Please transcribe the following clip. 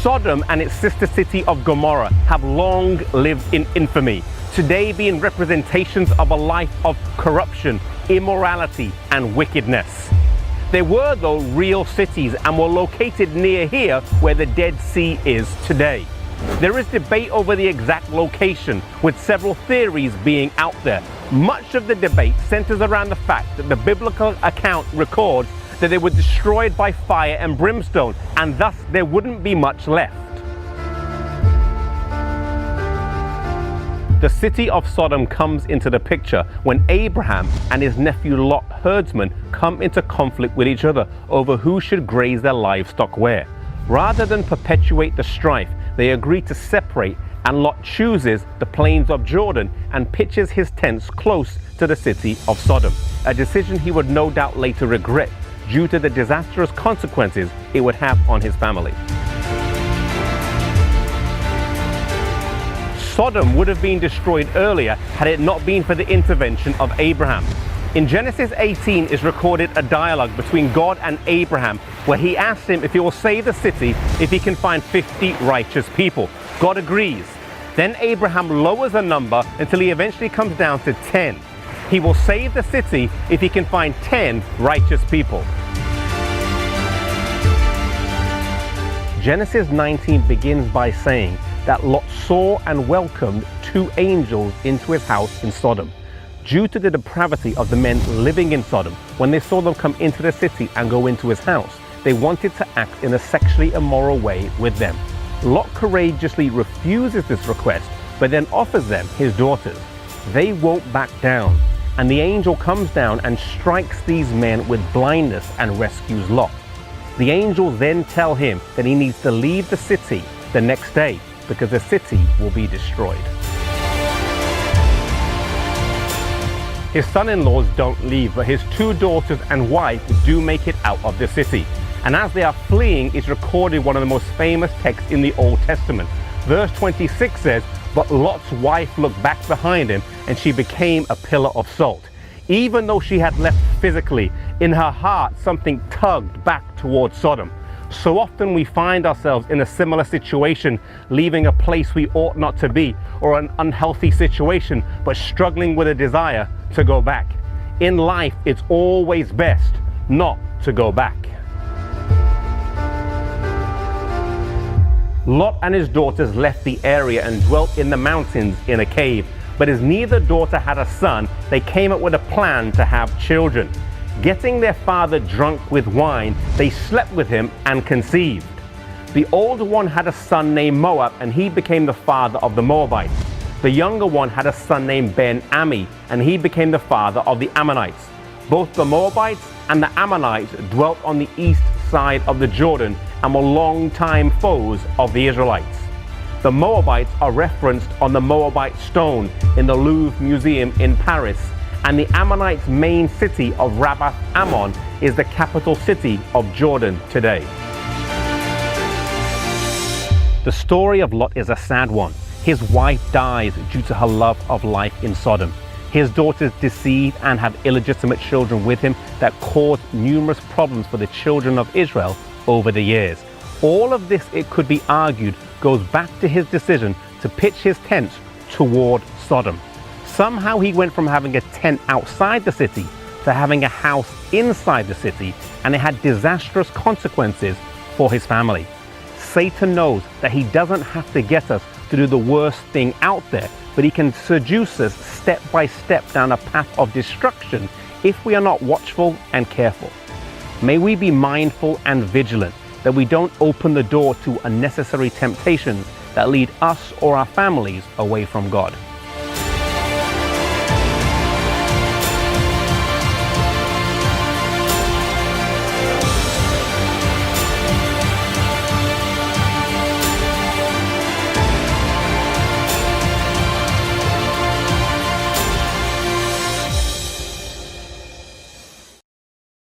Sodom and its sister city of Gomorrah have long lived in infamy, today being representations of a life of corruption, immorality, and wickedness. They were, though, real cities and were located near here where the Dead Sea is today. There is debate over the exact location, with several theories being out there. Much of the debate centers around the fact that the biblical account records that they were destroyed by fire and brimstone, and thus there wouldn't be much left. The city of Sodom comes into the picture when Abraham and his nephew Lot, herdsmen, come into conflict with each other over who should graze their livestock where. Rather than perpetuate the strife, they agree to separate, and Lot chooses the plains of Jordan and pitches his tents close to the city of Sodom, a decision he would no doubt later regret due to the disastrous consequences it would have on his family. Sodom would have been destroyed earlier had it not been for the intervention of Abraham. In Genesis 18 is recorded a dialogue between God and Abraham where he asks him if he will save the city if he can find 50 righteous people. God agrees. Then Abraham lowers the number until he eventually comes down to 10. He will save the city if he can find 10 righteous people. Genesis 19 begins by saying that Lot saw and welcomed 2 angels into his house in Sodom. Due to the depravity of the men living in Sodom, when they saw them come into the city and go into his house, they wanted to act in a sexually immoral way with them. Lot courageously refuses this request, but then offers them his daughters. They won't back down, and the angel comes down and strikes these men with blindness and rescues Lot. The angels then tell him that he needs to leave the city the next day because the city will be destroyed. His son-in-laws don't leave, but his 2 daughters and wife do make it out of the city. And as they are fleeing, is recorded one of the most famous texts in the Old Testament. Verse 26 says, "But Lot's wife looked back behind him, and she became a pillar of salt." Even though she had left physically, in her heart something tugged back towards Sodom. So often we find ourselves in a similar situation, leaving a place we ought not to be, or an unhealthy situation, but struggling with a desire to go back. In life, it's always best not to go back. Lot and his daughters left the area and dwelt in the mountains in a cave. But as neither daughter had a son, they came up with a plan to have children. Getting their father drunk with wine, they slept with him and conceived. The older one had a son named Moab, and he became the father of the Moabites. The younger one had a son named Ben-Ammi, and he became the father of the Ammonites. Both the Moabites and the Ammonites dwelt on the east side of the Jordan and were long-time foes of the Israelites. The Moabites are referenced on the Moabite stone in the Louvre Museum in Paris, and the Ammonites' main city of Rabbath Ammon is the capital city of Jordan today. The story of Lot is a sad one. His wife dies due to her love of life in Sodom. His daughters deceive and have illegitimate children with him that caused numerous problems for the children of Israel over the years. All of this, it could be argued, goes back to his decision to pitch his tents toward Sodom. Somehow he went from having a tent outside the city to having a house inside the city, and it had disastrous consequences for his family. Satan knows that he doesn't have to get us to do the worst thing out there, but he can seduce us step by step down a path of destruction if we are not watchful and careful. May we be mindful and vigilant that we don't open the door to unnecessary temptations that lead us or our families away from God.